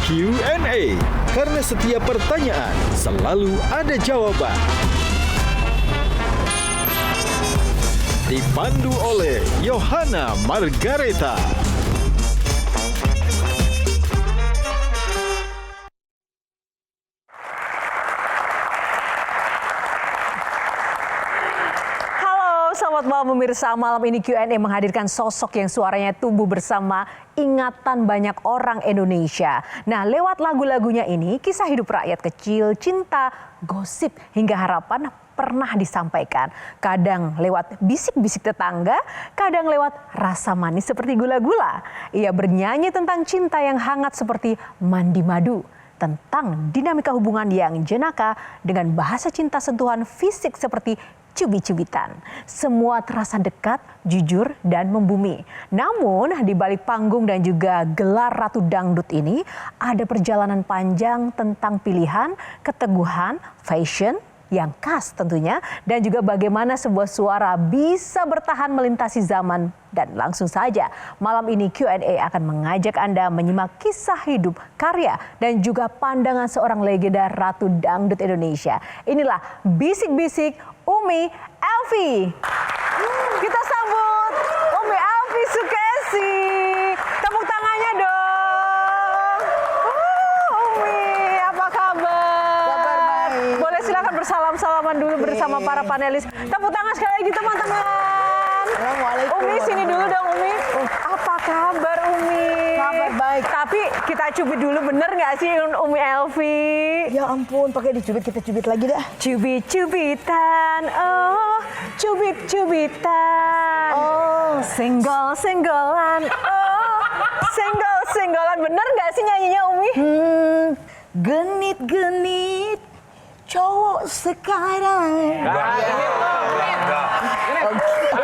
Q&A. Karena setiap pertanyaan selalu ada jawaban. Dipandu oleh Yohana Margareta. Selamat malam pemirsa, malam ini Q&A menghadirkan sosok yang suaranya tumbuh bersama ingatan banyak orang Indonesia. Nah, lewat lagu-lagunya ini, kisah hidup rakyat kecil, cinta, gosip, hingga harapan pernah disampaikan. Kadang lewat bisik-bisik tetangga, kadang lewat rasa manis seperti gula-gula. Ia bernyanyi tentang cinta yang hangat seperti mandi madu. Tentang dinamika hubungan yang jenaka dengan bahasa cinta sentuhan fisik seperti cubit-cubitan. Semua terasa dekat, jujur, dan membumi. Namun di balik panggung dan juga gelar Ratu Dangdut ini ada perjalanan panjang tentang pilihan, keteguhan, fashion yang khas tentunya, dan juga bagaimana sebuah suara bisa bertahan melintasi zaman. Dan langsung saja malam ini Q&A akan mengajak Anda menyimak kisah hidup, karya, dan juga pandangan seorang legenda Ratu Dangdut Indonesia. Inilah Bisik-Bisik Umi Elvi. Kita sambut Umi Elvi Sukesi. Tepuk tangannya dong. Umi, apa kabar? Kabar baik. Boleh silakan bersalam-salaman dulu bersama para panelis. Tepuk tangan sekali lagi teman-teman. Assalamualaikum. Umi sini dulu dong Umi. Apa kabar Umi? Kabar baik. Tapi kita cubit dulu, bener nggak sih Umi Elvi? Ya ampun, pakai dicubit, kita cubit lagi dah. Cubit-cubitan, oh cubit-cubitan, Oh, senggol-senggolan, oh senggol-senggolan. Bener nggak sih nyanyinya Umi? genit-genit cowok sekarang.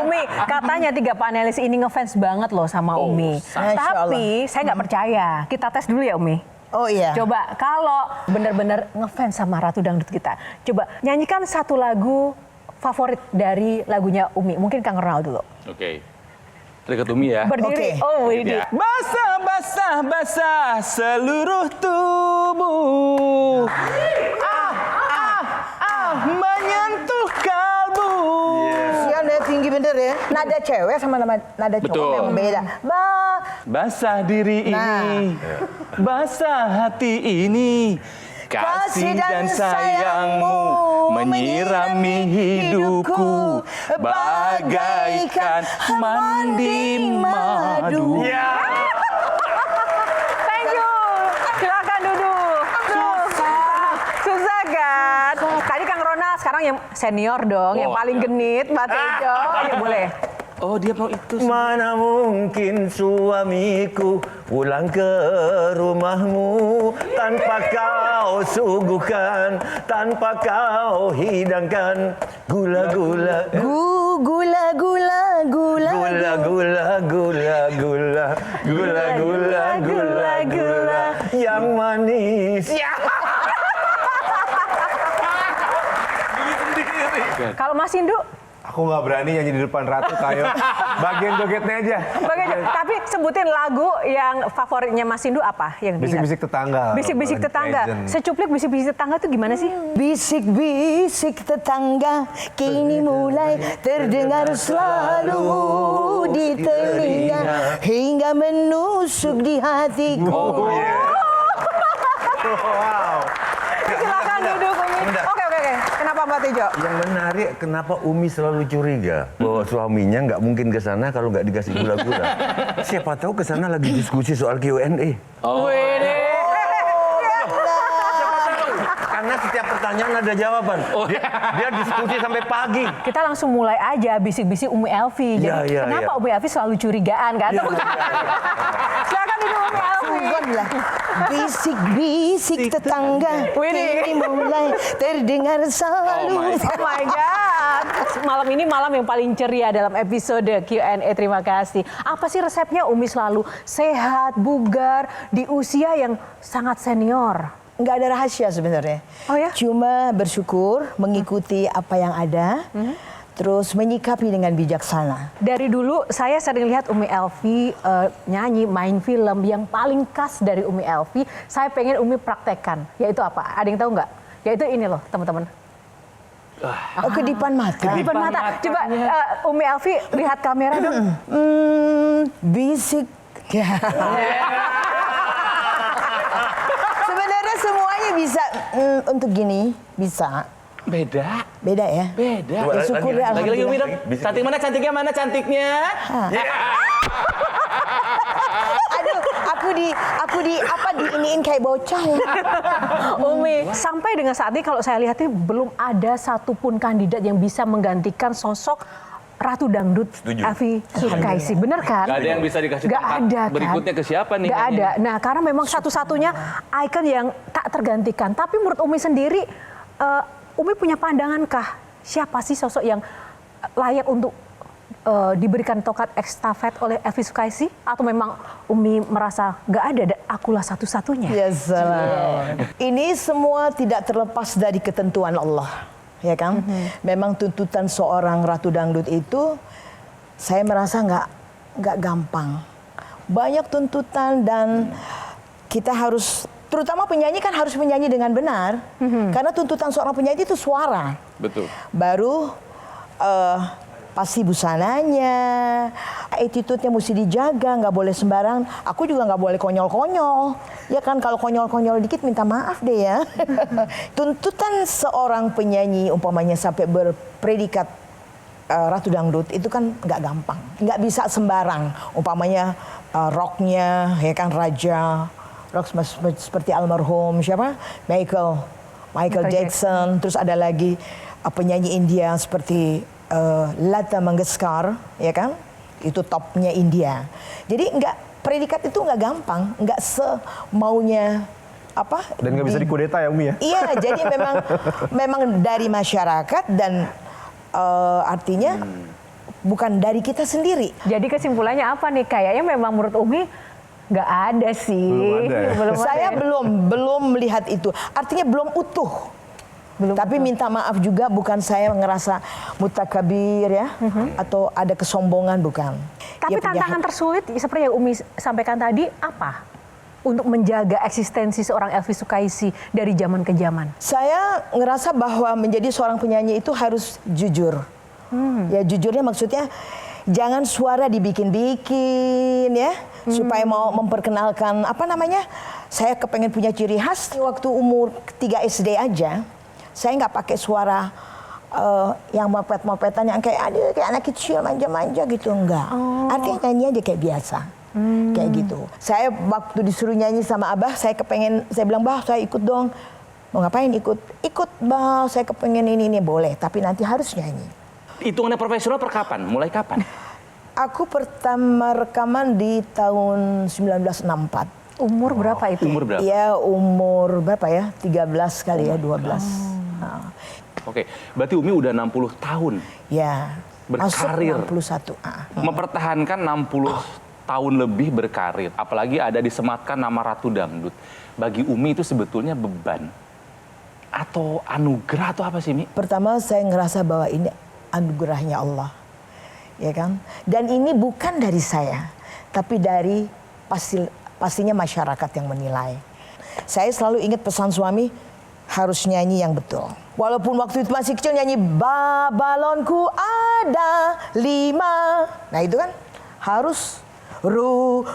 Umi, katanya 3 panelis ini ngefans banget loh sama Umi. Masya Tapi saya nggak percaya. Kita tes dulu ya Umi. Oh iya. Coba kalau benar-benar ngefans sama Ratu Dangdut kita, coba nyanyikan satu lagu favorit dari lagunya Umi. Mungkin Kang Ronald dulu. Oke. Dekat Umi ya. Berdiri. Oke. Oh, ini. Ya. Basah, basah, basah seluruh tubuh. Menyentuh kalbu. Sian ya, tinggi bener ya. Nada cewek sama nada cowok Betul. yang beda. Basah diri ini, basah hati ini. Kasih dan sayangmu menyirami hidupku bagaikan mandi madu. Thank you. Silakan duduk. Susah kan? Tadi Kang Ronald, sekarang yang senior dong, yang paling genit, Mbak Tejo. Ya boleh. Oh dia mau itu. Mana mungkin suamiku pulang ke rumahmu tanpa kau suguhkan, tanpa kau hidangkan gula-gula. Gula-gula, Gula-gula, gula-gula, gula-gula, gula-gula yang manis. Kalau Mas Indu, Aku nggak berani nyanyi di depan Ratu, kayo. Bagian jogetnya aja. tapi sebutin lagu yang favoritnya Mas Indu apa? Yang diingat? Bisik-bisik tetangga. Bisik-bisik tetangga. Legend. Secuplik bisik-bisik tetangga tuh gimana sih? Bisik-bisik tetangga kini mulai terdengar selalu di telinga hingga menusuk di hatiku. Wow. Silakan duduk Umi. Oke. Kenapa Mbak Tejo? Yang menarik, kenapa Umi selalu curiga bahwa suaminya nggak mungkin ke sana kalau nggak dikasih gula-gula. Siapa tahu ke sana lagi diskusi soal Q&A. Oh. Karena setiap pertanyaan ada jawaban. Dia diskusi sampai pagi. Kita langsung mulai aja bisik-bisik Umi Elvi. Jadi Iya, kenapa iya. Umi Elvi selalu curigaan kan? Silakan duduk Umi Elvi. Sungguh lah. Bisik-bisik tetangga kini mulai terdengar selalu. Oh my God. Malam ini malam yang paling ceria dalam episode Q&A. Terima kasih. Apa sih resepnya Umi selalu sehat, bugar, di usia yang sangat senior? Nggak ada rahasia sebenarnya. Oh ya? Cuma bersyukur mengikuti apa yang ada. terus menyikapi dengan bijaksana. Dari dulu saya sering lihat Umi Elvi nyanyi, main film. Yang paling khas dari Umi Elvi, saya pengen Umi praktekkan. Yaitu apa? Ada yang tahu nggak? Yaitu ini loh teman-teman. Kedipan mata. Kedipan mata. Coba Umi Elvi lihat kamera dong. Bisik. Sebenarnya semuanya bisa untuk gini, bisa. Beda. Beda ya? Beda. Ya, syukur ya, Lagi-lagi Umi dong. alhamdulillah. Cantik mana cantiknya? Mana cantiknya? Aduh, aku diiniin kayak bocah ya. Umi, sampai dengan saat ini kalau saya lihat ini belum ada satupun kandidat yang bisa menggantikan sosok Ratu Dangdut Elvi Sukaisi. Bener kan? Gak ada yang bisa dikasih Gak tempat ada, kan? berikutnya ke siapa nih? Gak kayaknya? ada. Nah, karena memang satu-satunya ikon yang tak tergantikan. Tapi menurut Umi sendiri, Umi punya pandangankah siapa sih sosok yang layak untuk diberikan tongkat estafet oleh Elvi Sukaisi? Atau memang Umi merasa gak ada, akulah satu-satunya? Ya salam. Ini semua tidak terlepas dari ketentuan Allah. Ya kan? Memang tuntutan seorang Ratu Dangdut itu saya merasa nggak gampang. Banyak tuntutan dan kita harus, terutama penyanyi kan harus menyanyi dengan benar. Karena tuntutan seorang penyanyi itu suara. Betul. Baru pasti busananya, attitude-nya mesti dijaga, nggak boleh sembarang. Aku juga nggak boleh konyol-konyol. Ya kan, kalau konyol-konyol dikit minta maaf deh ya. Tuntutan seorang penyanyi umpamanya sampai berpredikat Ratu Dangdut itu kan nggak gampang. Nggak bisa sembarang. Umpamanya rocknya, ya kan, raja. Rock seperti almarhum siapa? Michael Jackson. Terus ada lagi penyanyi India seperti Lata Mangeshkar, ya kan? Itu topnya India. Jadi predikat itu nggak gampang, nggak semaunya apa? Dan nggak bisa dikudeta ya Umi ya? Iya, jadi memang dari masyarakat dan artinya bukan dari kita sendiri. Jadi kesimpulannya apa nih? Kayaknya memang menurut Umi nggak ada sih. Belum ada. Saya belum melihat itu. Artinya belum utuh. Tapi minta maaf juga, bukan saya ngerasa mutakabir ya, atau ada kesombongan, bukan. Tapi tantangan tersulit seperti yang Umi sampaikan tadi apa? Untuk menjaga eksistensi seorang Elvi Sukaisi dari zaman ke zaman. Saya ngerasa bahwa menjadi seorang penyanyi itu harus jujur. Ya jujurnya maksudnya jangan suara dibikin-bikin ya, supaya mau memperkenalkan apa namanya. Saya kepengen punya ciri khas waktu umur 3 SD aja. Saya nggak pakai suara yang mopet-mopetan yang kayak anak kecil manja-manja gitu, enggak. Artinya nyanyi aja kayak biasa. Kayak gitu. Saya waktu disuruh nyanyi sama Abah, saya bilang, "Bah, saya ikut dong." Mau ngapain ikut? Ikut, Bah, saya kepengen ini boleh, tapi nanti harus nyanyi. Hitungannya profesional per kapan? Mulai kapan? Aku pertama rekaman di tahun 1964. Umur berapa itu? Umur berapa? Ya umur berapa ya? 13 kali ya, 12. Nah, Oke, berarti Umi udah 60 tahun. ya. Berkarir. Masuk 61. Mempertahankan 60 tahun lebih berkarir. Apalagi ada disematkan nama Ratu Dangdut. Bagi Umi itu sebetulnya beban. Atau anugerah atau apa sih, Mi? Pertama saya ngerasa bahwa ini anugerahnya Allah. Ya kan? Dan ini bukan dari saya, tapi dari pastinya masyarakat yang menilai. Saya selalu ingat pesan suami, harus nyanyi yang betul. Walaupun waktu itu masih kecil nyanyi balonku ada 5. Nah itu kan harus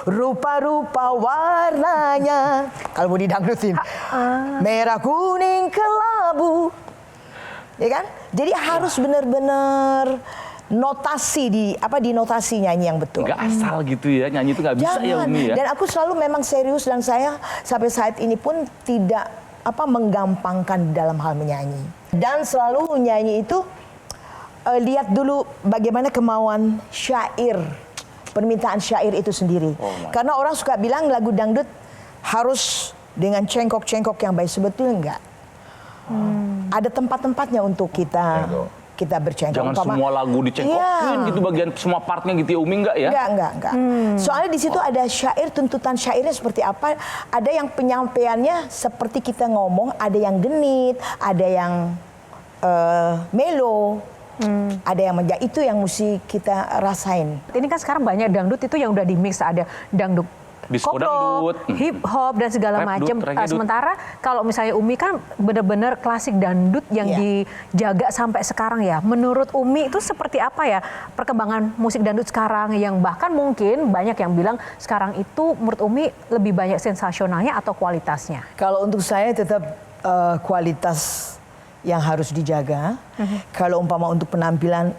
rupa-rupa warnanya. Kalau mau didangdutin. Merah, kuning, kelabu. Ya kan? Jadi harus benar-benar notasi di notasi nyanyi yang betul. Nggak asal gitu ya, nyanyi itu nggak bisa. Jangan. Ya Umi ya. Dan aku selalu memang serius, dan saya sampai saat ini pun tidak menggampangkan dalam hal menyanyi. Dan selalu nyanyi itu lihat dulu bagaimana kemauan syair, permintaan syair itu sendiri. Karena orang suka bilang lagu dangdut harus dengan cengkok-cengkok yang baik, sebetulnya enggak. Ada tempat-tempatnya untuk kita bercengkok. Jangan semua lagu dicengkokin gitu, bagian semua partnya gitu ya Umi, enggak ya? Enggak. Soalnya di situ ada syair, tuntutan syairnya seperti apa. Ada yang penyampaiannya seperti kita ngomong, ada yang genit, ada yang melo. Ada yang itu yang mesti kita rasain. Ini kan sekarang banyak dangdut itu yang udah di mix, ada dangdut Disco koplo, dangdut, hip hop dan segala rap macam. dut, reggae dut. Sementara kalau misalnya Umi kan benar-benar klasik dangdut yang dijaga sampai sekarang ya. Menurut Umi itu seperti apa ya perkembangan musik dangdut sekarang yang bahkan mungkin banyak yang bilang sekarang itu menurut Umi lebih banyak sensasionalnya atau kualitasnya? Kalau untuk saya tetap kualitas yang harus dijaga. Kalau umpama untuk penampilan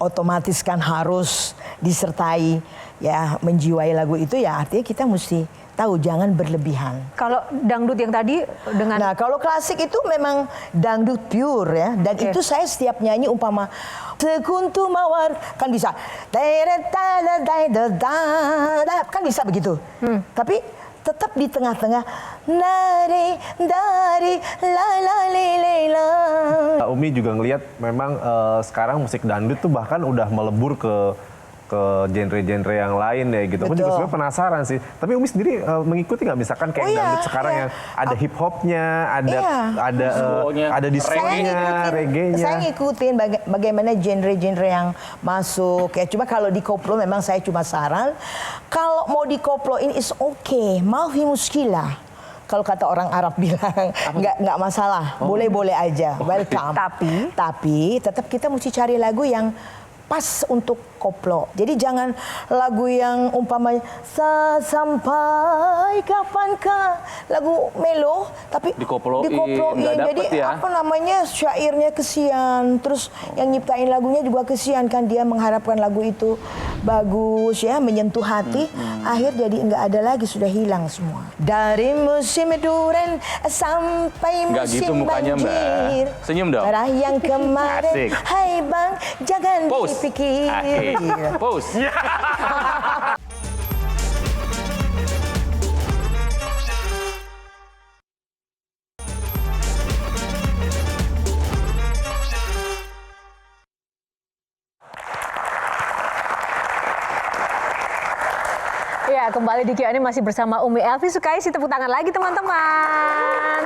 otomatis kan harus disertai ya menjiwai lagu itu, ya artinya kita mesti tahu jangan berlebihan. Kalau dangdut yang tadi dengan Nah kalau klasik itu memang dangdut pure ya, dan itu saya setiap nyanyi umpama sekuntu mawar kan bisa, kan bisa begitu. Tapi tetap di tengah-tengah dari la. Umi juga ngelihat memang sekarang musik dangdut tuh bahkan udah melebur ke genre-genre yang lain ya gitu. Aku juga sebenarnya penasaran sih. Tapi Umi sendiri mengikuti nggak misalkan kayak dangdut sekarang yang ada hip hopnya, ada disco-nya, reggae-nya. Saya ngikutin bagaimana genre-genre yang masuk. Ya cuma kalau di koplo memang saya cuma saran, kalau mau di koplo ini is okay, mafi muskilah. Kalau kata orang Arab bilang nggak masalah, boleh-boleh aja, welcome. Tapi tetap kita mesti cari lagu yang pas untuk koplo. Jadi jangan lagu yang umpamanya sampai kapankah, lagu melo tapi Dikoploin, jadi nggak dapet ya. apa namanya, syairnya kesian, terus yang nyiptain lagunya juga kesian kan, dia mengharapkan lagu itu bagus ya, menyentuh hati, akhir jadi nggak ada lagi, sudah hilang semua. Dari musim duren sampai Nggak musim gitu mukanya, Mbak. banjir, Senyum dong. merah yang kemarin, Asik. hai bang jangan Pause. dipikir. Asik. Pause. Ya, kembali di Q&A masih bersama Umi Elvi Sukaisi. Tepuk tangan lagi teman-teman.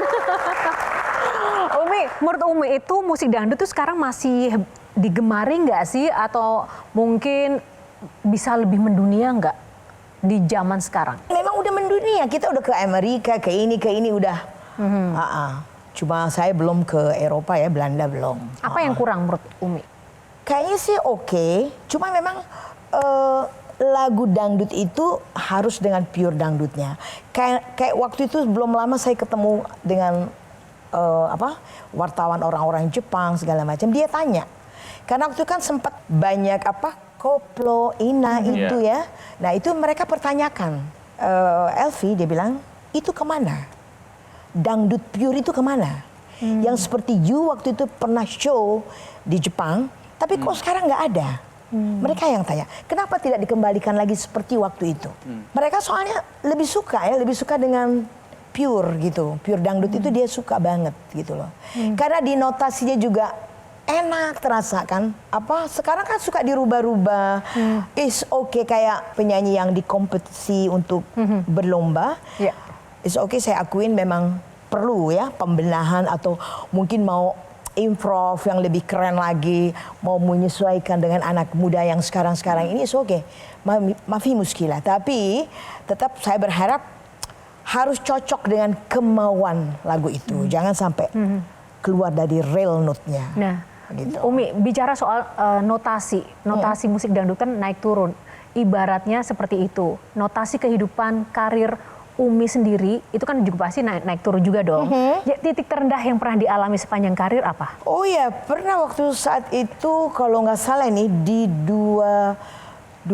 Umi, menurut Umi itu musik dangdut itu sekarang masih digemari nggak sih? Atau mungkin bisa lebih mendunia nggak di zaman sekarang? Memang udah mendunia, kita udah ke Amerika, ke ini udah. Cuma saya belum ke Eropa ya, Belanda belum. Apa yang kurang menurut Umi? Kayaknya sih oke, cuma memang lagu dangdut itu harus dengan pure dangdutnya. Kayak waktu itu belum lama saya ketemu dengan wartawan orang-orang Jepang segala macam. Dia tanya, karena waktu itu kan sempat banyak koplo, ina itu ya. Nah itu mereka pertanyakan, Elvi dia bilang itu kemana? Dangdut pure itu kemana? Yang seperti you waktu itu pernah show di Jepang, tapi kok sekarang nggak ada? Mereka yang tanya, kenapa tidak dikembalikan lagi seperti waktu itu? Mereka soalnya lebih suka dengan pure gitu. Pure dangdut itu dia suka banget gitu loh. Karena di notasinya juga enak terasa kan. Sekarang kan suka dirubah-rubah. Is okay kayak penyanyi yang di kompetisi untuk berlomba. Is okay, saya akuin memang perlu ya pembenahan atau mungkin mau improv yang lebih keren lagi, mau menyesuaikan dengan anak muda yang sekarang ini, is okay. Mafi muskilah. Tapi tetap saya berharap harus cocok dengan kemauan lagu itu. Jangan sampai keluar dari real note-nya. Nah, gitu. Umi bicara soal notasi musik dangdut kan naik turun. Ibaratnya seperti itu. Notasi kehidupan karir Umi sendiri itu kan juga pasti naik turun juga dong. Ya, titik terendah yang pernah dialami sepanjang karir apa? Oh ya, pernah waktu saat itu kalau nggak salah nih di 2012,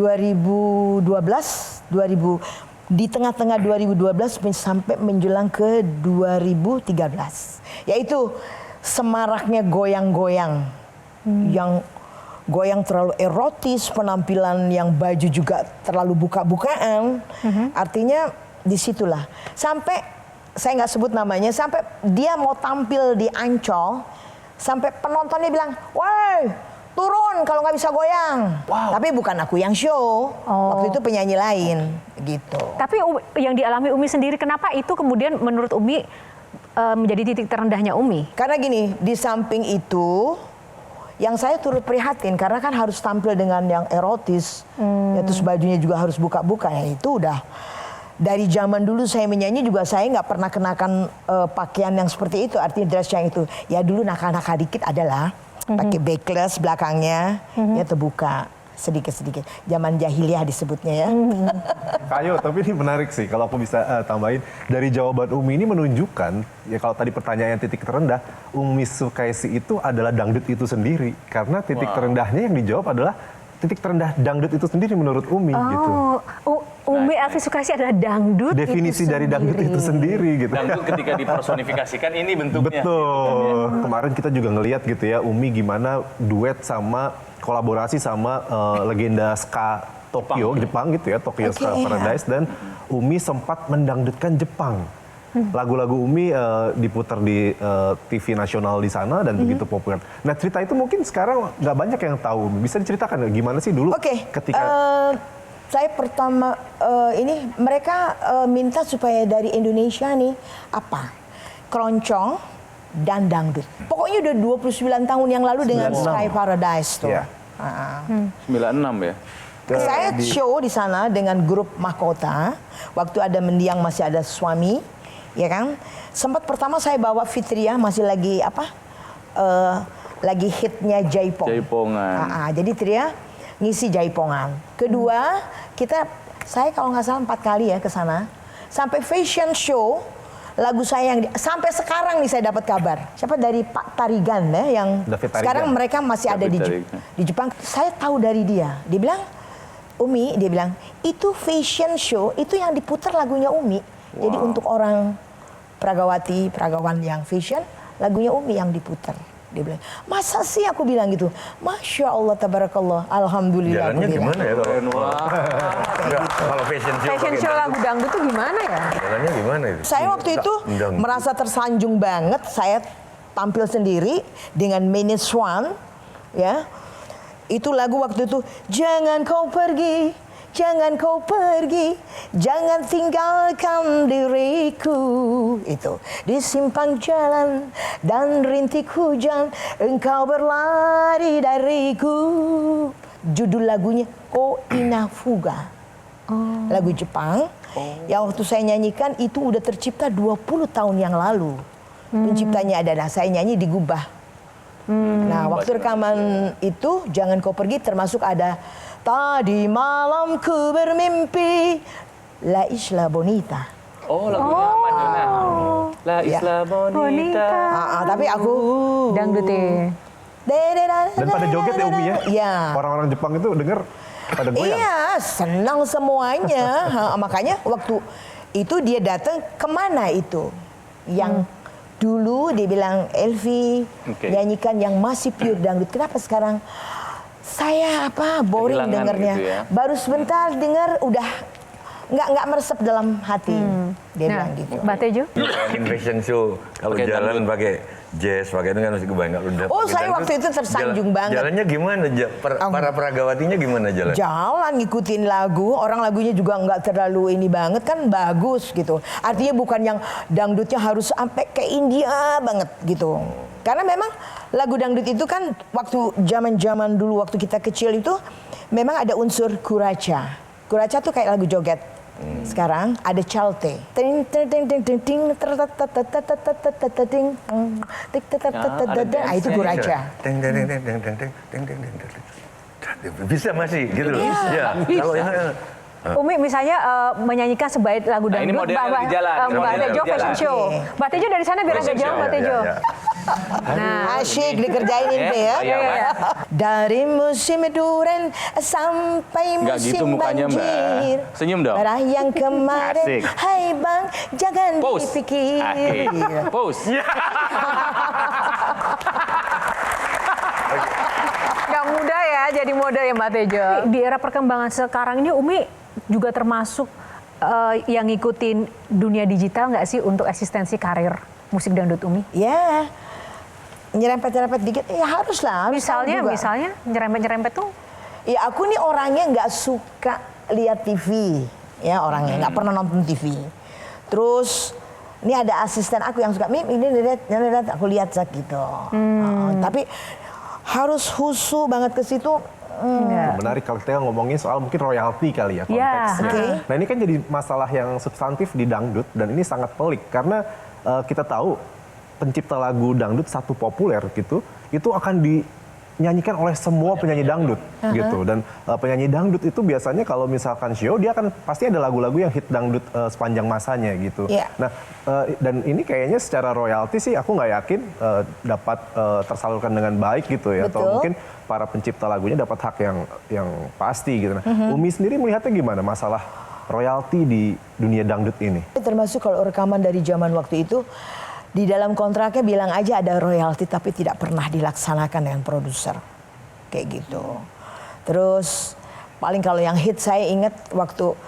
di tengah-tengah 2012 sampai menjelang ke 2013. Yaitu semaraknya goyang-goyang. Yang goyang terlalu erotis, penampilan yang baju juga terlalu buka-bukaan. Artinya disitulah. Sampai, saya nggak sebut namanya, sampai dia mau tampil di Ancol, sampai penontonnya bilang, woi turun kalau nggak bisa goyang. Tapi bukan aku yang show, waktu itu penyanyi lain gitu. Tapi yang dialami Umi sendiri, kenapa itu kemudian menurut Umi menjadi titik terendahnya Umi? Karena gini, di samping itu yang saya turut prihatin karena kan harus tampil dengan yang erotis, ya, terus bajunya juga harus buka-buka, ya itu udah dari zaman dulu saya menyanyi juga saya nggak pernah kenakan pakaian yang seperti itu, artinya dress yang itu. Ya dulu nakal-nakal dikit adalah pakai backless belakangnya, ya terbuka sedikit-sedikit. Zaman jahiliyah disebutnya ya. Kayo, tapi ini menarik sih kalau aku bisa tambahin. Dari jawaban Umi ini menunjukkan, ya kalau tadi pertanyaan titik terendah, Umi Sukaisi itu adalah dangdut itu sendiri. Karena titik terendahnya yang dijawab adalah titik terendah dangdut itu sendiri menurut Umi gitu. Umi Elvi Sukaisi adalah dangdut Definisi itu dari dangdut itu sendiri gitu. Dangdut ketika dipersonifikasikan ini bentuknya. Betul. Kemarin kita juga ngelihat gitu ya, Umi gimana duet sama kolaborasi sama legenda ska Tokyo, Jepang gitu ya, Tokyo Ska Paradise, dan Umi sempat mendangdutkan Jepang. Lagu-lagu Umi diputar di TV nasional di sana dan begitu populer. Nah cerita itu mungkin sekarang nggak banyak yang tahu. Bisa diceritakan gimana sih dulu ketika... Saya pertama ini mereka minta supaya dari Indonesia nih apa? Keroncong dan dangdut. Pokoknya udah 29 tahun yang lalu dengan Sky Paradise tuh. Iya. 96 ya? Saya show di sana dengan grup Mahkota. Waktu ada mendiang masih ada suami, ya kan? Sempat pertama saya bawa Fitria masih lagi apa? Lagi hitnya Jaipong. Jaipongan. Jadi Tria ngisi Jaipongan. Kedua, saya kalau nggak salah 4 kali ya ke sana. Sampai fashion show, lagu saya yang sampai sekarang nih saya dapat kabar. Siapa dari Pak Tarigan ya, yang sekarang mereka masih ada di Jepang. Saya tahu dari dia. Dia bilang, Umi, dia bilang, itu fashion show, itu yang diputar lagunya Umi. Jadi untuk orang peragawan yang fashion, lagunya Umi yang diputar. Dia bilang, masa sih aku bilang gitu? Masya Allah, tabarakallah, alhamdulillah. Jalannya gimana ya kalau fashion show lagu dangdut itu gimana ya? Jalannya gimana itu? Saya waktu itu merasa tersanjung banget. Saya tampil sendiri dengan Minute Swan, ya. Itu lagu waktu itu, jangan kau pergi, jangan kau pergi, jangan tinggalkan diriku. Itu di simpang jalan dan rintik hujan, engkau berlari dariku. Judul lagunya O Ina Fuga. Lagu Jepang. Yang waktu saya nyanyikan itu udah tercipta 20 tahun yang lalu. Penciptanya adalah saya nyanyi di Gubah. Nah, waktu rekaman itu jangan kau pergi termasuk ada tadi malam ku bermimpi La Isla Bonita. Oh, lagunya Madonna. La Isla Bonita. Tapi aku dangdutnya. Dan pada joget ya Umi ya? Iya. Orang-orang Jepang itu denger pada goyang. Iya, senang semuanya. Makanya waktu itu dia datang, kemana itu? Yang dulu dia bilang, Elvi, nyanyikan yang masih pure dangdut. Kenapa sekarang saya boring dengernya? Gitu ya? Baru sebentar denger udah nggak meresap dalam hati. Dia bilang gitu. Mbak Tejo? Fashion show kalau jalan pakai jazz, pakai itu kan masih kebayang. Oh, saya waktu itu tersanjung banget. Jalannya gimana? Para peragawatinya gimana jalan? Jalan ngikutin lagu, orang lagunya juga nggak terlalu ini banget kan, bagus gitu. Artinya bukan yang dangdutnya harus sampai ke India banget gitu. Karena memang lagu dangdut itu kan waktu zaman-zaman dulu waktu kita kecil itu memang ada unsur kuraca. Kuraca tuh kayak lagu joget. Sekarang ada chalte. Itu kuraca. Bisa masih gitu loh. Ya, kalau Umi misalnya menyanyikan sebaik lagu dangdut, ini modelnya lagi jalan. Mbak Tejo fashion show. Mbak Tejo dari sana biar agak jauh, Mbak Tejo. Nah, asyik dikerjain ini ya. Dari musim duren sampai Nggak gitu musim mukanya, Mbak. banjir. Senyum dong. Merah yang kemarin, Asik. hai bang, jangan Pose. dipikir. Pose. Gak mudah ya jadi model ya Mbak Tejo. Di era perkembangan sekarang ini Umi juga termasuk yang ngikutin dunia digital nggak sih untuk eksistensi karir musik dangdut Umi? Ya, nyerempet-nyerempet dikit, ya harus lah. Misalnya nyerempet-nyerempet tuh? Ya aku nih orangnya nggak suka lihat TV, ya orangnya nggak pernah nonton TV. Terus ini ada asisten aku yang suka, ini lihat, aku lihat gitu. Tapi harus khusyuk banget ke situ. Enggak. Menarik kalau kita ngomongin soal mungkin royalti kali ya konteksnya. oke. Nah ini kan jadi masalah yang substantif di dangdut dan ini sangat pelik karena kita tahu pencipta lagu dangdut satu populer gitu itu akan dinyanyikan oleh semua penyanyi dangdut gitu dan penyanyi dangdut itu biasanya kalau misalkan show dia akan pasti ada lagu-lagu yang hit dangdut sepanjang masanya gitu. Iya. Nah dan ini kayaknya secara royalti sih aku nggak yakin dapat tersalurkan dengan baik gitu ya atau Betul. mungkin para pencipta lagunya dapat hak yang pasti gitu. Nah, Umi sendiri melihatnya gimana masalah royalti di dunia dangdut ini? Termasuk kalau rekaman dari zaman waktu itu, di dalam kontraknya bilang aja ada royalti tapi tidak pernah dilaksanakan dengan produser. Kayak gitu. Terus paling kalau yang hit saya ingat waktu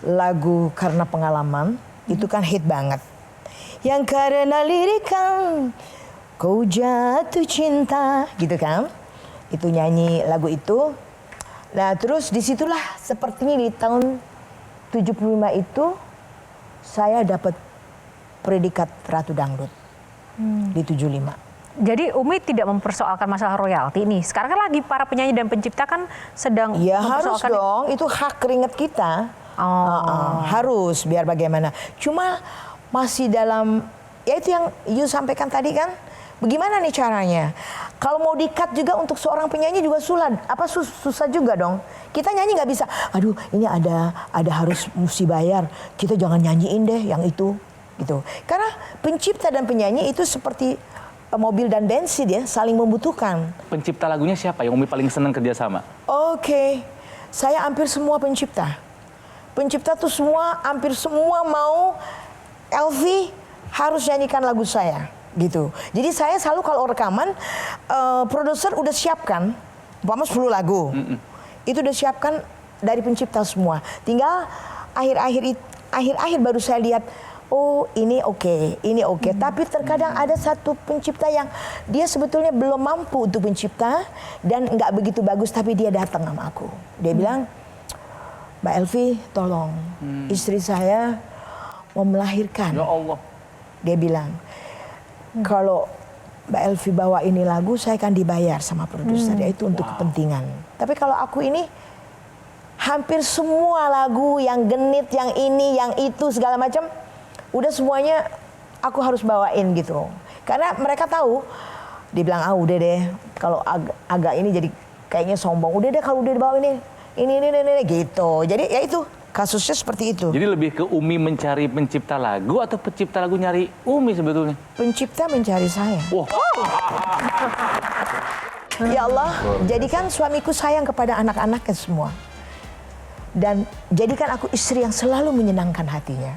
lagu Karena Pengalaman, itu kan hit banget. Yang karena lirikan kau jatuh cinta, gitu kan. Itu nyanyi lagu itu. Nah terus disitulah sepertinya di tahun 75 itu saya dapat predikat Ratu Dangdut di 75. Jadi Umi tidak mempersoalkan masalah royalti nih. Sekarang kan lagi para penyanyi dan pencipta kan sedang Ya harus mempersoalkan. dong, itu hak keringat kita. Oh. Harus, biar bagaimana. Cuma masih dalam, ya itu yang you sampaikan tadi kan, bagaimana nih caranya? Kalau mau di-cut juga untuk seorang penyanyi juga susah juga dong. Kita nyanyi nggak bisa, aduh ini ada harus mesti bayar, kita jangan nyanyiin deh yang itu. Gitu. Karena pencipta dan penyanyi itu seperti mobil dan bensin ya, saling membutuhkan. Pencipta lagunya siapa yang Umi paling senang kerjasama? Oke, saya hampir semua pencipta. Pencipta tuh hampir semua mau Elvi harus nyanyikan lagu saya, gitu. Jadi saya selalu kalau rekaman, produser udah siapkan, umpama 10 lagu, itu udah siapkan dari pencipta semua. Tinggal akhir-akhir baru saya lihat, oh ini oke, ini oke. Tapi terkadang ada satu pencipta yang dia sebetulnya belum mampu untuk mencipta dan nggak begitu bagus, tapi dia datang sama aku. Dia bilang, Mbak Elvi, tolong istri saya mau melahirkan. Ya Allah. Dia bilang, kalau Mbak Elvi bawa ini lagu, saya akan dibayar sama produser. Itu untuk kepentingan. Tapi kalau aku ini, hampir semua lagu yang genit, yang ini, yang itu, segala macam, udah semuanya aku harus bawain gitu. Karena mereka tahu, dia bilang, udah deh, kalau agak ini jadi kayaknya sombong. Udah deh kalau udah dibawa ini gitu. Jadi ya itu, kasusnya seperti itu. Jadi lebih ke Umi mencari pencipta lagu atau pencipta lagu nyari Umi sebetulnya? Pencipta mencari saya. Wah. Ya Allah, jadikan suamiku sayang kepada anak-anaknya semua. Dan jadikan aku istri yang selalu menyenangkan hatinya.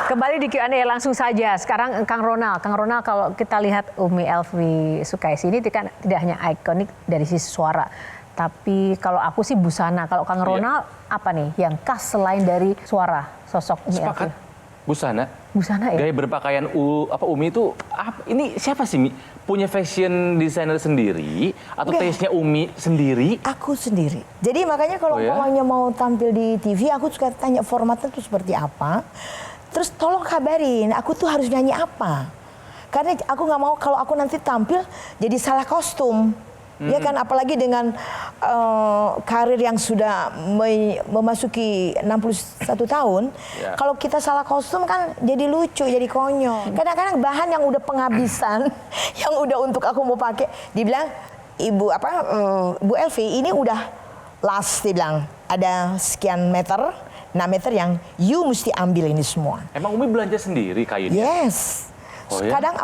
Kembali di Q&A langsung saja. Sekarang Kang Ronald kalau kita lihat Umi Elvi Sukaisi ini kan tidak hanya ikonik dari sisi suara, tapi kalau aku sih busana. Kalau Kang Ronald apa nih yang khas selain dari suara sosok Umi Sepakat. Elvi? Busana ya. Gaya berpakaian Umi itu ini siapa sih Mi? Punya fashion designer sendiri atau taste-nya Umi sendiri? Aku sendiri. Jadi makanya kalau umpamanya mau tampil di TV, aku suka tanya formatnya tuh seperti apa. Terus tolong kabarin, aku tuh harus nyanyi apa. Karena aku nggak mau kalau aku nanti tampil jadi salah kostum. Ya kan, apalagi dengan karir yang sudah memasuki 61 tahun. Yeah. Kalau kita salah kostum kan jadi lucu, jadi konyol. Kadang-kadang bahan yang udah penghabisan, yang udah untuk aku mau pakai, dibilang, Bu Elvi, ini udah last, dibilang. Ada sekian meter, 6 meter yang you mesti ambil ini semua. Emang Umi belanja sendiri kainnya? Yes. Oh, ya? Kadang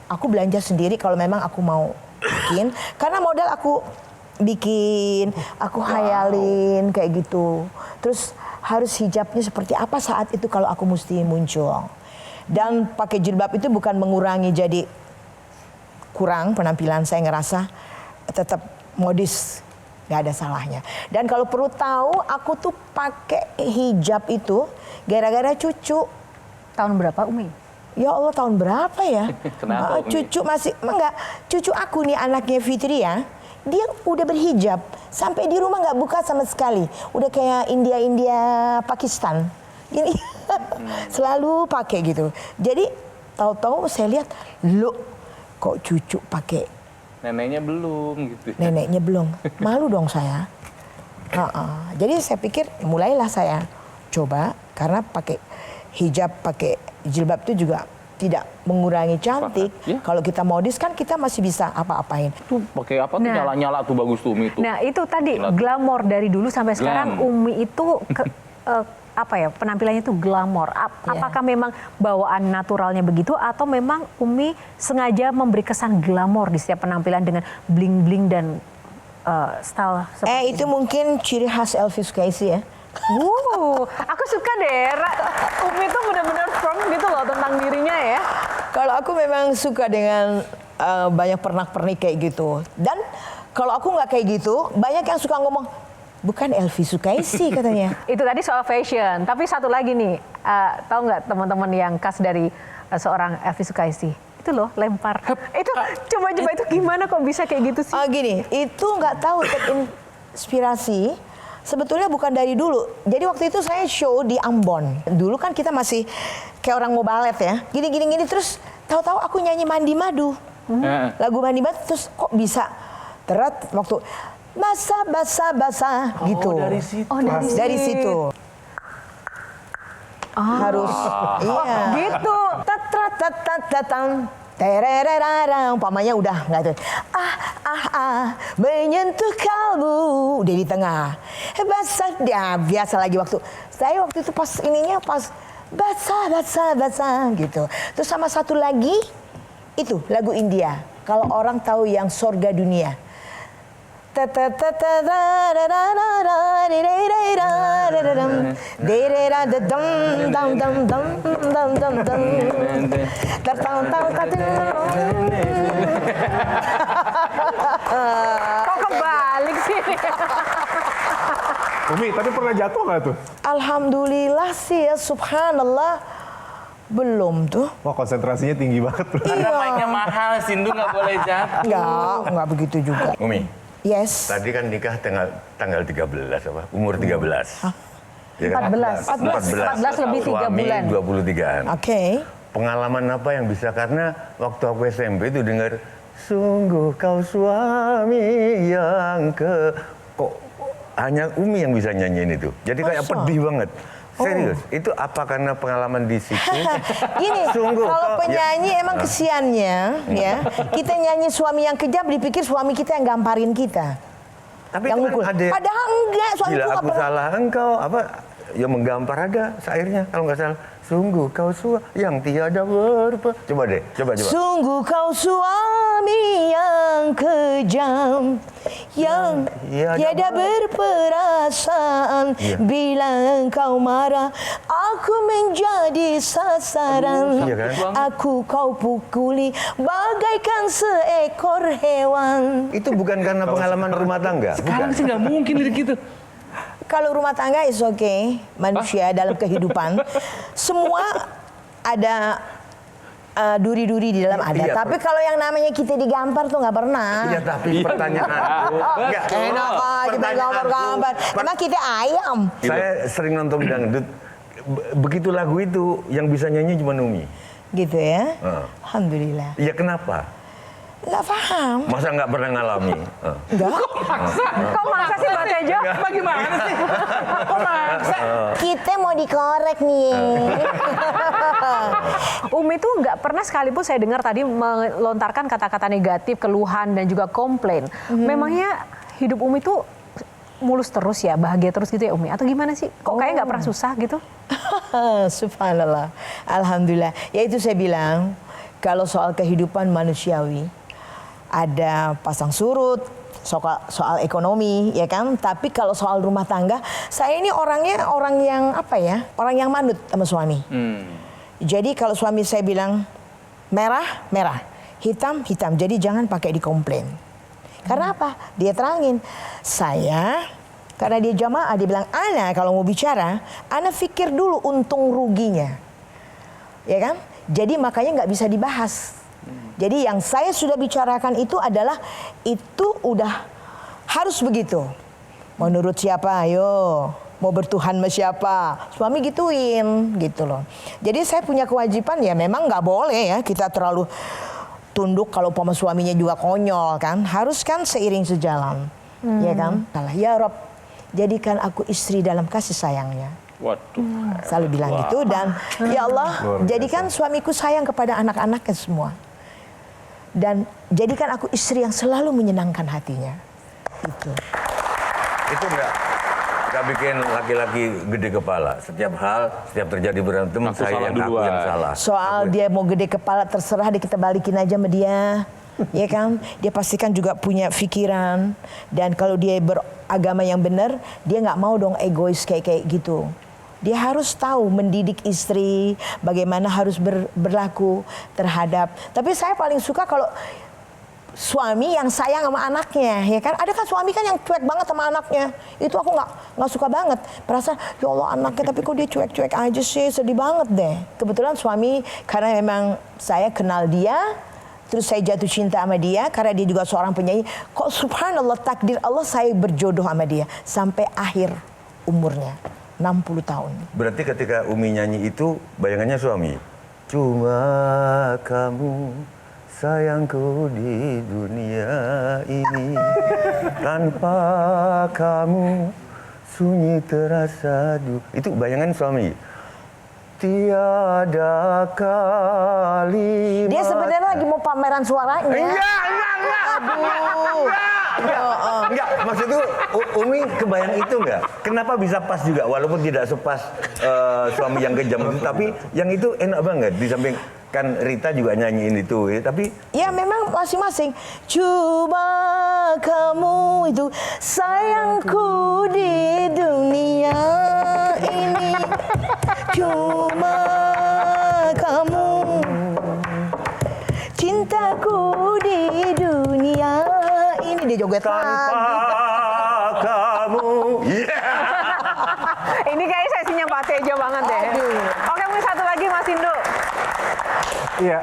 aku belanja sendiri kalau memang aku mau bikin. Karena modal aku bikin, aku hayalin kayak gitu. Terus harus hijabnya seperti apa saat itu kalau aku mesti muncul. Dan pakai jilbab itu bukan mengurangi jadi kurang penampilan, saya ngerasa tetap modis nggak ada salahnya. Dan kalau perlu tahu, aku tuh pakai hijab itu gara-gara cucu. Tahun berapa Umi? Ya Allah, tahun berapa ya? Kenapa, Umi? Cucu masih enggak. Cucu aku nih, anaknya Fitri ya, dia udah berhijab sampai di rumah nggak buka sama sekali. Udah kayak India Pakistan. Ini selalu pakai gitu. Jadi tahu-tahu saya lihat, loh kok cucu pakai, Neneknya belum gitu. neneknya belum. Malu dong saya. Jadi saya pikir mulailah saya coba, karena pakai hijab, pakai jilbab itu juga tidak mengurangi cantik. Ya. Kalau kita modis kan kita masih bisa apa-apain. Tuh pakai apa tuh Nah. nyala-nyala tuh bagus tuh Umi tuh. Nah itu tadi Gila. glamor dari dulu sampai sekarang Glam. Umi itu apa ya, penampilannya itu glamor. Apakah memang bawaan naturalnya begitu atau memang Umi sengaja memberi kesan glamor di setiap penampilan dengan bling-bling dan style seperti Itu mungkin ciri khas Elvis Sukaisi ya. aku suka deh. Umi tuh benar-benar firm gitu loh tentang dirinya ya. Kalau aku memang suka dengan banyak pernak-pernik kayak gitu. Dan kalau aku nggak kayak gitu, banyak yang suka ngomong, bukan Elvis Sukaisi katanya. Itu tadi soal fashion. Tapi satu lagi nih, tahu nggak teman-teman yang khas dari seorang Elvis Sukaisi? Itu loh, lempar. Itu coba itu gimana kok bisa kayak gitu sih? Gini, itu nggak tahu terinspirasi. Sebetulnya bukan dari dulu. Jadi waktu itu saya show di Ambon. Dulu kan kita masih kayak orang mau balet ya. Gini terus tahu-tahu aku nyanyi Mandi Madu. Lagu Mandi Madu terus kok bisa teret waktu basah gitu. Dari situ. Dari situ. Harus iya. Gitu. Tatang terererarang, umpamanya udah nggak tuh. Menyentuh kalbu udah di tengah. Basah dia biasa lagi waktu itu pas ininya pas basah gitu. Terus sama satu lagi itu lagu India. Kalau orang tahu yang Sorga Dunia. Kok kebalik sih? Umi, tapi pernah jatuh nggak tuh? Alhamdulillah sih ya, subhanallah. Belum tuh. Wah, konsentrasinya tinggi banget. Karena mic-nya mahal, Sindu nggak boleh jatuh. Enggak begitu juga. Umi, Yes. tadi kan nikah tanggal 13 apa? Umur 13. Ya kan? 14 lebih 3 Suami bulan. 23-an. Oke. Pengalaman apa yang bisa, karena waktu aku SMP itu dengar, sungguh kau suami yang kok hanya Umi yang bisa nyanyiin itu. Jadi kayak Masa? pedih banget. Serius, itu apa karena pengalaman di situ? Gini, Sungguh, kalau penyanyi emang kesiannya ya, kita nyanyi suami yang kejam dipikir suami kita yang gamparin kita. Tapi yang kan mukul. ada, Padahal enggak, suami bila itu nggak aku pernah. salah engkau, apa, ya menggampar ada syairnya kalau nggak salah. Sungguh kau yang tiada Coba deh, coba. Sungguh kau suami yang kejam, yang tiada berperasaan. Iya. Bila engkau marah, aku menjadi sasaran. Iya kan? Aku kau pukuli bagaikan seekor hewan. Itu bukan karena pengalaman rumah tangga, Sekarang bukan. sih nggak mungkin lirik gitu. Kalau rumah tangga is okay, manusia dalam kehidupan semua ada duri-duri di dalam ada. Iya, Tapi kalau yang namanya kita digampar tuh nggak pernah. Iya, tapi pertanyaanku, enggak. Enak aja main gambar-gambar. Emang kita ayam. Saya sering nonton dangdut, begitu lagu itu yang bisa nyanyi cuma Umi. Gitu ya. Alhamdulillah. Iya, kenapa? Nggak paham. Masa nggak pernah ngalami? Enggak. Kok maksa sih Mbak Tejo? Bagaimana sih? Kok maksa? Kita mau dikorek nih. Umi tuh nggak pernah sekalipun saya dengar tadi melontarkan kata-kata negatif, keluhan dan juga komplain. Memangnya hidup Umi tuh mulus terus ya, bahagia terus gitu ya Umi? Atau gimana sih? Kok kayak nggak pernah susah gitu? Subhanallah. Alhamdulillah. Ya itu saya bilang, kalau soal kehidupan manusiawi, ada pasang surut, soal ekonomi, ya kan? Tapi kalau soal rumah tangga, saya ini orangnya orang yang apa ya? Orang yang manut sama suami. Jadi kalau suami saya bilang merah, merah, hitam, hitam. Jadi jangan pakai dikomplain. Karena apa? Dia terangin, saya karena dia jamaah, dia bilang, ana kalau mau bicara, ana pikir dulu untung ruginya. Ya kan? Jadi makanya nggak bisa dibahas. Jadi yang saya sudah bicarakan itu adalah, itu udah harus begitu. Menurut siapa? Ayo. Mau bertuhan sama siapa? Suami gituin, gitu loh. Jadi saya punya kewajiban, ya memang nggak boleh ya kita terlalu tunduk kalau umpama suaminya juga konyol kan. Harus kan seiring sejalan. Ya kan? Ya Rob, jadikan aku istri dalam kasih sayangnya. Waduh. Selalu bilang gitu. Dan ya Allah, jadikan suamiku sayang kepada anak-anaknya semua. Dan jadikan aku istri yang selalu menyenangkan hatinya. Itu enggak bikin laki-laki gede kepala. Setiap hal, setiap terjadi berantem, Aku saya salah yang aku duluan. yang salah. Soal dia mau gede kepala, terserah deh, kita balikin aja sama dia. Ya kan? Dia pastikan juga punya pikiran. Dan kalau dia beragama yang benar, dia nggak mau dong egois kayak gitu. Dia harus tahu mendidik istri, bagaimana harus berlaku terhadap. Tapi saya paling suka kalau suami yang sayang sama anaknya, ya kan? Ada kan suami kan yang cuek banget sama anaknya. Itu aku nggak suka banget. Perasaan, ya Allah anaknya tapi kok dia cuek-cuek aja sih, sedih banget deh. Kebetulan suami, karena memang saya kenal dia, terus saya jatuh cinta sama dia karena dia juga seorang penyanyi. Kok subhanallah, takdir Allah saya berjodoh sama dia sampai akhir umurnya 60 tahun. Berarti ketika Umi nyanyi itu, bayangannya suami. Cuma kamu sayangku di dunia ini, tanpa kamu sunyi terasa itu bayangan suami. Tiada kalimat. Dia sebenarnya lagi mau pameran suaranya. Enggak. Aduh. Enggak, maksudku Umi kebayang itu enggak? Kenapa bisa pas juga walaupun tidak sepas suami yang kejam itu, tapi yang itu enak banget di samping kan Rita juga nyanyiin itu ya, tapi ya memang masing-masing. Cuma kamu itu sayangku di dunia ini. Cuma kamu cintaku di dunia ini. Dia joget tanpa lagi. kamu. Ini kayaknya sesinya Pak Tejo banget deh. Oke, mungkin satu lagi Mas Indro. Iya,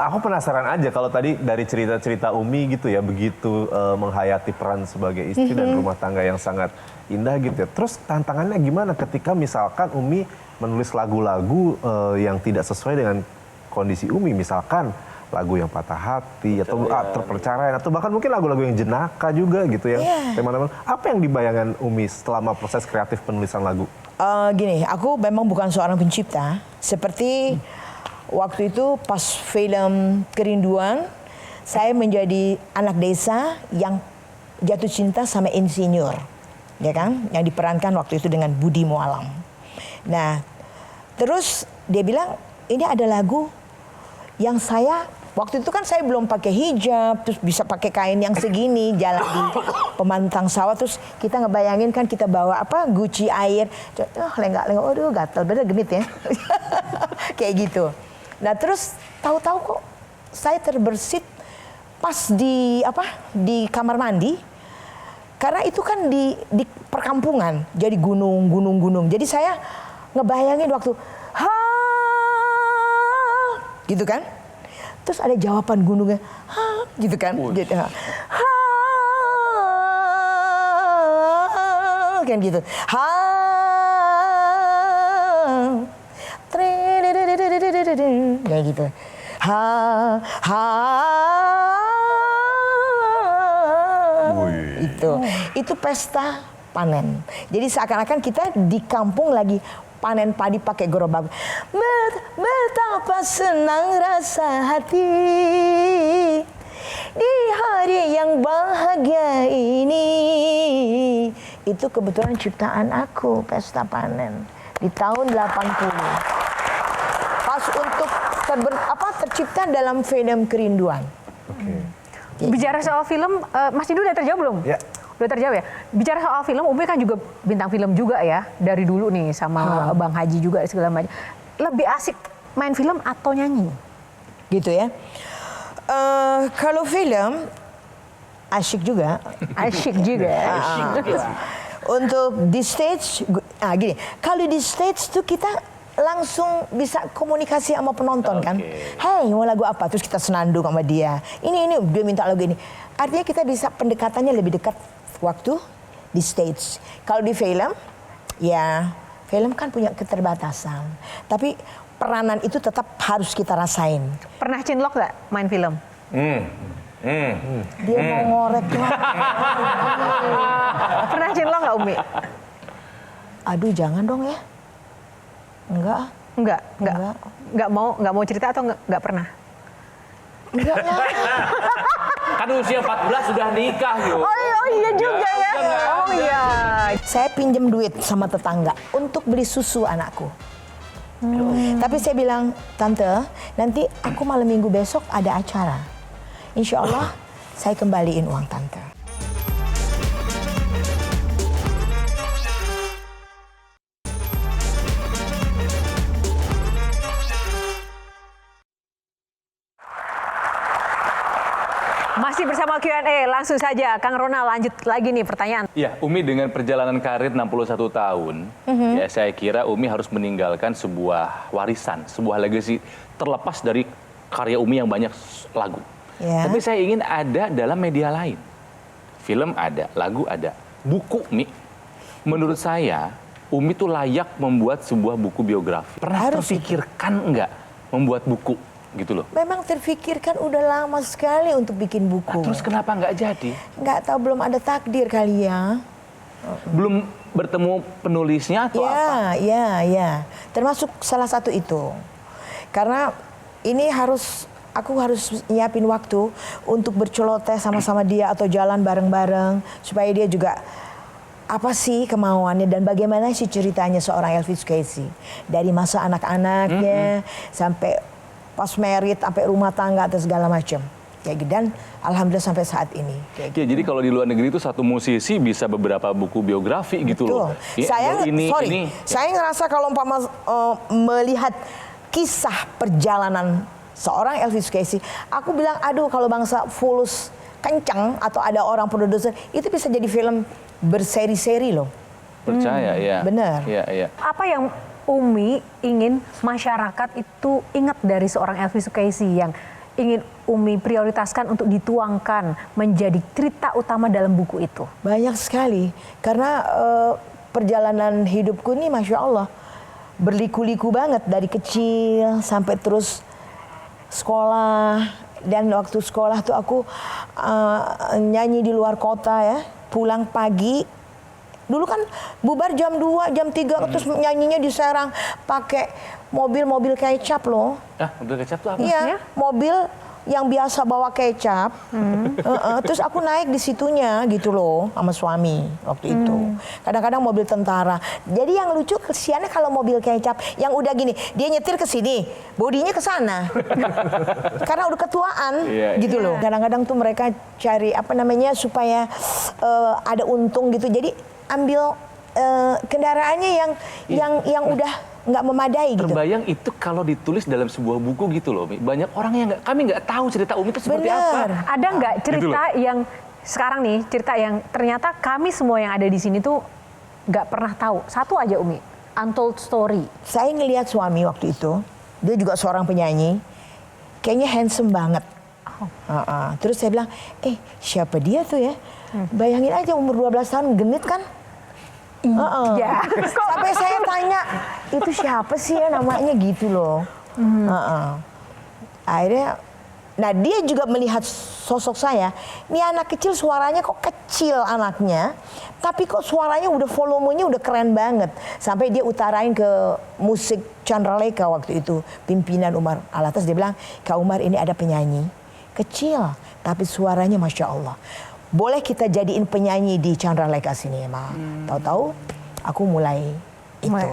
aku penasaran aja kalau tadi dari cerita-cerita Umi gitu ya, begitu menghayati peran sebagai istri dan rumah tangga yang sangat indah gitu ya. Terus tantangannya gimana ketika misalkan Umi menulis lagu-lagu yang tidak sesuai dengan kondisi Umi, misalkan lagu yang patah hati atau terperceraian atau bahkan mungkin lagu-lagu yang jenaka juga gitu ya. Teman-teman, apa yang dibayangkan Umi selama proses kreatif penulisan lagu? Gini, aku memang bukan seorang pencipta. Seperti waktu itu pas film Kerinduan, saya menjadi anak desa yang jatuh cinta sama insinyur, ya kan? Yang diperankan waktu itu dengan Budi Mualam. Nah, terus dia bilang ini ada lagu yang saya waktu itu kan saya belum pakai hijab, terus bisa pakai kain yang segini, jalan di pemantang sawah, terus kita ngebayangin kan kita bawa apa guci air, lenggak-lenggak, aduh gatel, bener genit ya, kayak gitu. Nah terus tahu-tahu kok saya terbersit pas di di kamar mandi, karena itu kan di perkampungan, jadi gunung. Jadi saya ngebayangin waktu gitu kan, terus ada jawaban gunungnya, gitu kan, gitu, kan gitu, kayak gitu, itu pesta panen. Jadi seakan-akan kita di kampung lagi panen padi pakai gerobak. Betapa senang rasa hati di hari yang bahagia ini. Itu kebetulan ciptaan aku, pesta panen di tahun 80. Pas untuk tercipta dalam film Kerinduan. Bicara soal film, Mas Indro udah terjawab belum? Ya. Udah terjawab ya? Bicara soal film, Umi kan juga bintang film juga ya, dari dulu nih sama Bang Haji juga segala macam. Lebih asik main film atau nyanyi? Gitu ya. Kalau film, asyik juga. Asyik juga. Untuk di stage, gini, kalau di stage tuh kita langsung bisa komunikasi sama penonton kan. Hey, mau lagu apa? Terus kita senandung sama dia. Ini dia minta lagu ini. Artinya kita bisa pendekatannya lebih dekat waktu di stage. Kalau di film, ya film kan punya keterbatasan. Tapi peranan itu tetap harus kita rasain. Pernah cinlok nggak main film? Dia mau ngorek lah. Pernah cinlok nggak Umi? Aduh, jangan dong ya. Enggak. Nggak mau cerita atau nggak pernah? Enggak lah. Kan usia 14 sudah nikah yuk. Oh iya juga ya. Oh iya. Saya pinjam duit sama tetangga untuk beli susu anakku. Tapi saya bilang, Tante, nanti aku malam minggu besok ada acara. Insya Allah saya kembaliin uang Tante. Masih bersama Q&A, langsung saja Kang Ronald lanjut lagi nih pertanyaan. Ya, Umi dengan perjalanan karir 61 tahun, ya saya kira Umi harus meninggalkan sebuah warisan, sebuah legacy terlepas dari karya Umi yang banyak lagu. Ya. Tapi saya ingin ada dalam media lain. Film ada, lagu ada, buku Umi. Menurut saya, Umi tuh layak membuat sebuah buku biografi. Pernah Harus terpikirkan enggak membuat buku gitu loh? Memang terfikirkan udah lama sekali untuk bikin buku. Terus kenapa nggak jadi? Nggak tahu, belum ada takdir kali ya. Belum bertemu penulisnya atau apa? Ya. Termasuk salah satu itu. Karena ini aku harus nyiapin waktu untuk berceloteh sama-sama dia atau jalan bareng-bareng supaya dia juga apa sih kemauannya dan bagaimana sih ceritanya seorang Elvis Presley dari masa anak-anaknya sampai pas merit, sampai rumah tangga atau segala macam. Kayak gitu. Dan alhamdulillah sampai saat ini. Ya, jadi kalau di luar negeri itu satu musisi bisa beberapa buku biografi gitu loh. Ya, Saya ngerasa kalau melihat kisah perjalanan seorang Elvis Presley, aku bilang aduh kalau bangsa Fulus kencang atau ada orang produser itu bisa jadi film berseri-seri loh. Percaya ya. Benar. Ya. Apa yang Umi ingin masyarakat itu ingat dari seorang Elvis Presley yang ingin Umi prioritaskan untuk dituangkan menjadi cerita utama dalam buku itu? Banyak sekali, karena perjalanan hidupku ini Masya Allah berliku-liku banget dari kecil sampai terus sekolah. Dan waktu sekolah tuh aku nyanyi di luar kota ya, pulang pagi. Dulu kan bubar jam 2, jam 3, terus nyanyinya di Serang pakai mobil-mobil kecap loh. Mobil kecap tuh apa? Iya, mobil yang biasa bawa kecap. Terus aku naik di situnya gitu loh sama suami waktu itu. Kadang-kadang mobil tentara. Jadi yang lucu kesiannya kalau mobil kecap yang udah gini, dia nyetir ke sini, bodinya ke sana. Karena udah ketuaan gitu loh. Kadang-kadang tuh mereka cari supaya ada untung gitu. Jadi ambil kendaraannya yang udah nggak memadai gitu. Terbayang itu kalau ditulis dalam sebuah buku gitu loh. Banyak orang yang kami nggak tahu cerita Umi itu seperti apa. Ada nggak cerita yang sekarang nih, cerita yang ternyata kami semua yang ada di sini tuh nggak pernah tahu. Satu aja Umi, untold story. Saya ngelihat suami waktu itu, dia juga seorang penyanyi, kayaknya handsome banget. Terus saya bilang, siapa dia tuh ya? Bayangin aja umur 12 tahun genit kan? Iya. Sampai saya tanya, itu siapa sih ya namanya gitu loh. Akhirnya, nah dia juga melihat sosok saya. Ini anak kecil suaranya kok kecil anaknya, tapi kok suaranya udah volumenya udah keren banget. Sampai dia utarain ke musik Chandralekha waktu itu, pimpinan Umar Alatas, dia bilang, Kak Umar ini ada penyanyi kecil, tapi suaranya Masya Allah. Boleh kita jadiin penyanyi di Chandralekha sini ya, Ma. Tahu-tahu aku mulai itu.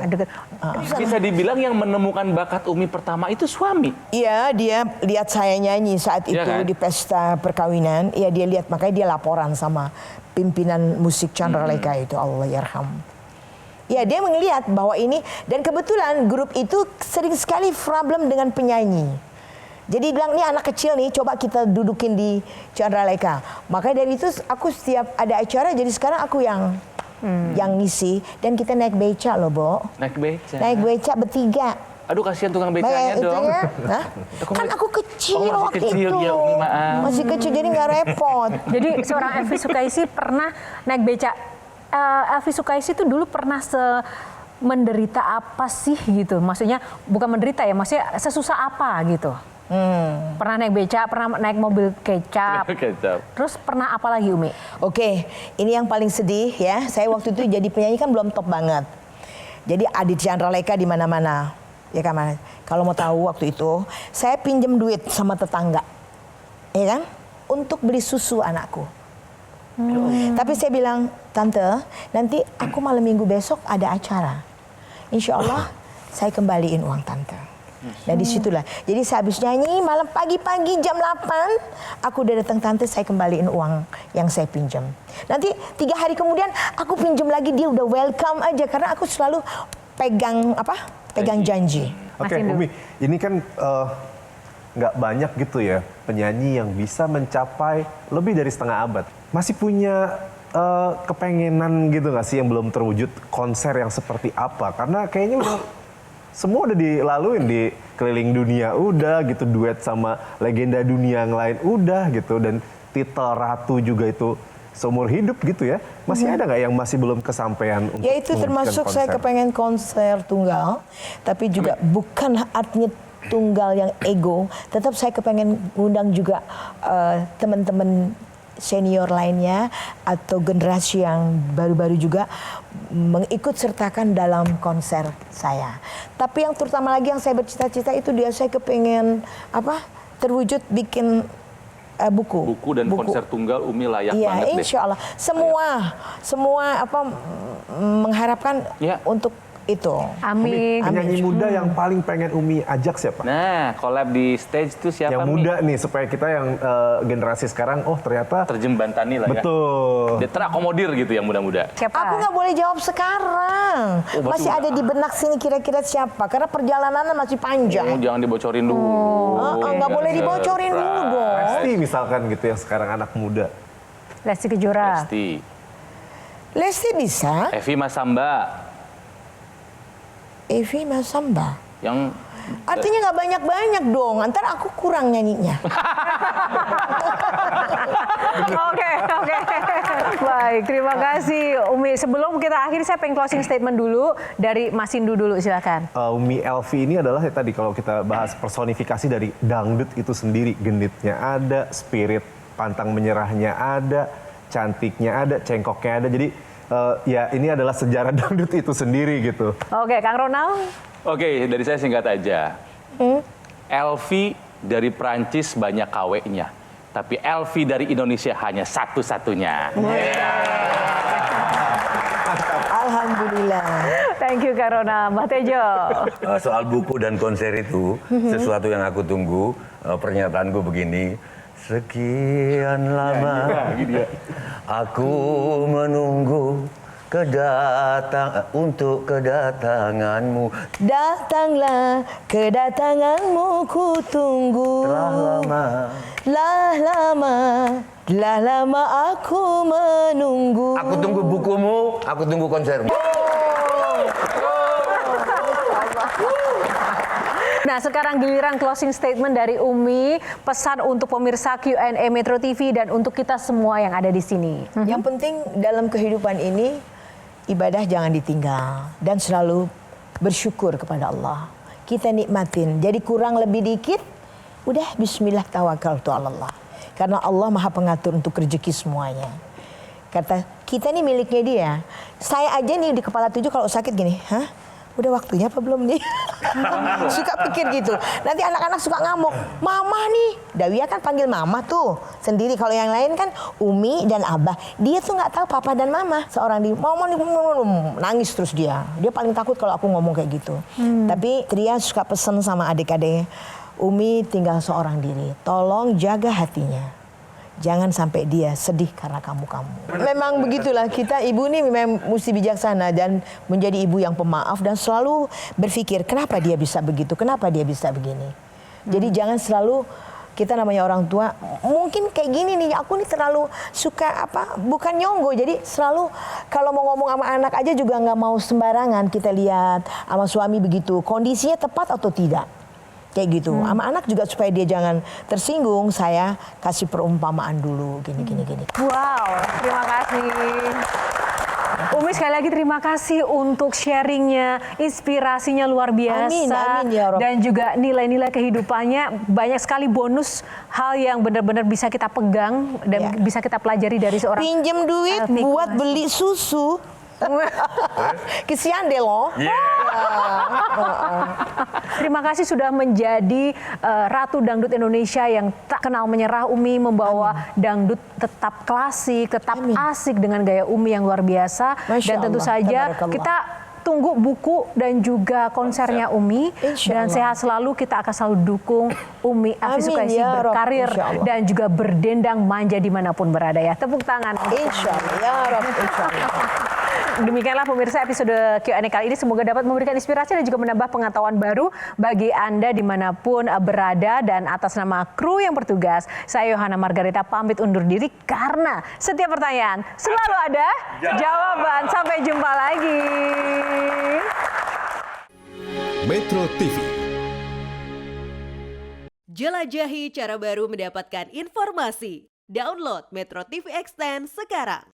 Bisa dibilang yang menemukan bakat Umi pertama itu suami. Iya, dia lihat saya nyanyi saat itu kan? di pesta perkawinan. Iya, dia lihat, makanya dia laporan sama pimpinan musik Chandralekha itu, Allah yarham. Ya, dia melihat bahwa ini, dan kebetulan grup itu sering sekali problem dengan penyanyi. Jadi bilang, ini anak kecil nih, coba kita dudukin di Chandralekha. Makanya dari itu aku setiap ada acara, jadi sekarang aku yang ngisi. Dan kita naik beca loh, Bo. Naik beca. Naik beca bertiga. Aduh, kasihan tukang becanya dong. Hah? Kan aku kecil masih waktu kecil, itu. ya, Umi, maaf. Masih kecil, jadi nggak repot. Jadi seorang Elvi Sukaisi pernah naik beca. Elvi Sukaisi itu dulu pernah menderita apa sih gitu? Maksudnya bukan menderita ya, maksudnya sesusah apa gitu? Pernah naik beca, pernah naik mobil kecap. Terus pernah apa lagi, Umi? Oke, ini yang paling sedih ya. Saya waktu itu jadi penyanyi kan belum top banget. Jadi Adi Chandralekha di mana-mana. Ya kan, Mas? Kalau mau tahu waktu itu, saya pinjam duit sama tetangga. Ya kan? Untuk beli susu anakku. Tapi saya bilang, Tante, nanti aku malam minggu besok ada acara. Insya Allah saya kembaliin uang Tante. Nah disitulah. Jadi saya habis nyanyi malam pagi-pagi jam 8, aku udah datang, Tante saya kembaliin uang yang saya pinjam. Nanti 3 hari kemudian aku pinjam lagi, dia udah welcome aja. Karena aku selalu pegang janji. Oke, Umi, ini kan nggak banyak gitu ya penyanyi yang bisa mencapai lebih dari setengah abad. Masih punya kepengenan gitu nggak sih yang belum terwujud, konser yang seperti apa? Karena kayaknya udah semua udah dilaluin di keliling dunia, udah gitu, duet sama legenda dunia yang lain udah gitu, dan titel ratu juga itu seumur hidup gitu ya. Masih ada nggak yang masih belum kesampaian untuk Ya itu termasuk konser? saya kepengen konser tunggal, tapi juga bukan artinya tunggal yang ego. Tetap saya kepengen undang juga teman-teman senior lainnya atau generasi yang baru-baru juga mengikut sertakan dalam konser saya. Tapi yang terutama lagi yang saya bercita-cita itu saya kepengen terwujud bikin buku. Buku dan konser tunggal Umi layak Iya, banget deh. insya Allah. Semua mengharapkan untuk itu. Amin. Penyanyi muda yang paling pengen Umi ajak siapa? Nah, collab di stage itu siapa? Yang muda nih, supaya kita yang generasi sekarang, oh ternyata terjembantani lah ya. betul. Dia terakomodir gitu yang muda-muda. Siapa? Aku nggak boleh jawab sekarang. Masih ada di benak sini kira-kira siapa. Karena perjalanannya masih panjang. Oh, jangan dibocorin dulu. Nggak boleh dibocorin dulu dong. Lesti misalkan gitu yang sekarang anak muda. Lesti Kejora. Lesti bisa. Evi Masamba. Evi Masamba. Yang Artinya nggak banyak-banyak dong. Ntar aku kurang nyanyinya. Oke. Baik, terima kasih Umi. Sebelum kita akhiri, saya pengen closing statement dulu dari Mas Indu dulu, silakan. Umi Elvi ini adalah tadi kalau kita bahas personifikasi dari dangdut itu sendiri. Genitnya ada, spirit pantang menyerahnya ada, cantiknya ada, cengkoknya ada. Jadi ya ini adalah sejarah dangdut itu sendiri gitu. Oke, Kang Ronald. Oke, dari saya singkat aja. Elvi dari Prancis banyak KW-nya. Tapi Elvi dari Indonesia hanya satu-satunya. Alhamdulillah. Thank you, Kang Ronald. Mbak Tejo. Soal buku dan konser itu, sesuatu yang aku tunggu, pernyataanku begini. Sekian lama aku menunggu untuk kedatanganmu. Datanglah kedatanganmu ku tunggu. Telah lama aku menunggu. Aku tunggu bukumu, aku tunggu konsermu. Nah, sekarang giliran closing statement dari Umi, pesan untuk pemirsa Q&A Metro TV dan untuk kita semua yang ada di sini. Yang penting dalam kehidupan ini, ibadah jangan ditinggal dan selalu bersyukur kepada Allah. Kita nikmatin. Jadi kurang lebih dikit, udah bismillah tawakkaltu 'alallah. Karena Allah Maha Pengatur untuk rezeki semuanya. Kata kita nih miliknya dia. Saya aja nih di kepala 7 kalau sakit gini, udah waktunya apa belum nih? Suka pikir gitu. Nanti anak-anak suka ngamuk. Mama nih. Dawia kan panggil mama tuh sendiri. Kalau yang lain kan Umi dan Abah. Dia tuh nggak tahu papa dan mama. Seorang di mama nih nangis terus dia. Dia paling takut kalau aku ngomong kayak gitu. Tapi Tria suka pesen sama adik-adik. Umi tinggal seorang diri. Tolong jaga hatinya. Jangan sampai dia sedih karena kamu. Memang begitulah, kita ibu ini memang mesti bijaksana dan menjadi ibu yang pemaaf dan selalu berpikir kenapa dia bisa begitu, kenapa dia bisa begini. Jadi jangan selalu kita namanya orang tua, mungkin kayak gini nih, aku nih terlalu suka bukan nyonggo, jadi selalu kalau mau ngomong sama anak aja juga nggak mau sembarangan kita lihat sama suami begitu, kondisinya tepat atau tidak, kayak gitu. Sama anak juga supaya dia jangan tersinggung, saya kasih perumpamaan dulu, gini. Wow, terima kasih. Umi sekali lagi terima kasih untuk sharingnya, inspirasinya luar biasa. Amin, ya Rob. Dan juga nilai-nilai kehidupannya, banyak sekali bonus hal yang benar-benar bisa kita pegang dan bisa kita pelajari dari seorang Pinjem duit Elvi buat Kumasi. beli susu. Kesian deh loh. Terima kasih sudah menjadi Ratu Dangdut Indonesia yang tak kenal menyerah. Umi membawa dangdut tetap klasik, tetap asik dengan gaya Umi yang luar biasa. Masya Dan tentu Allah, saja tabarakallah. kita tunggu buku dan juga konsernya Umi. Insya Dan Allah. sehat selalu, kita akan selalu dukung Umi Afi Amin, Sukaisi ya Rob. berkarir Insya Allah. dan juga berdendang manja dimanapun berada ya. Tepuk tangan. Insya Allah, ya Rob, insya Allah. Demikianlah pemirsa episode Q&A kali ini. Semoga dapat memberikan inspirasi dan juga menambah pengetahuan baru bagi Anda dimanapun berada. Dan atas nama kru yang bertugas, saya Yohana Margarita pamit undur diri karena setiap pertanyaan selalu ada jawaban. Sampai jumpa lagi. Metro TV. Jelajahi cara baru mendapatkan informasi. Download Metro TV Extend sekarang.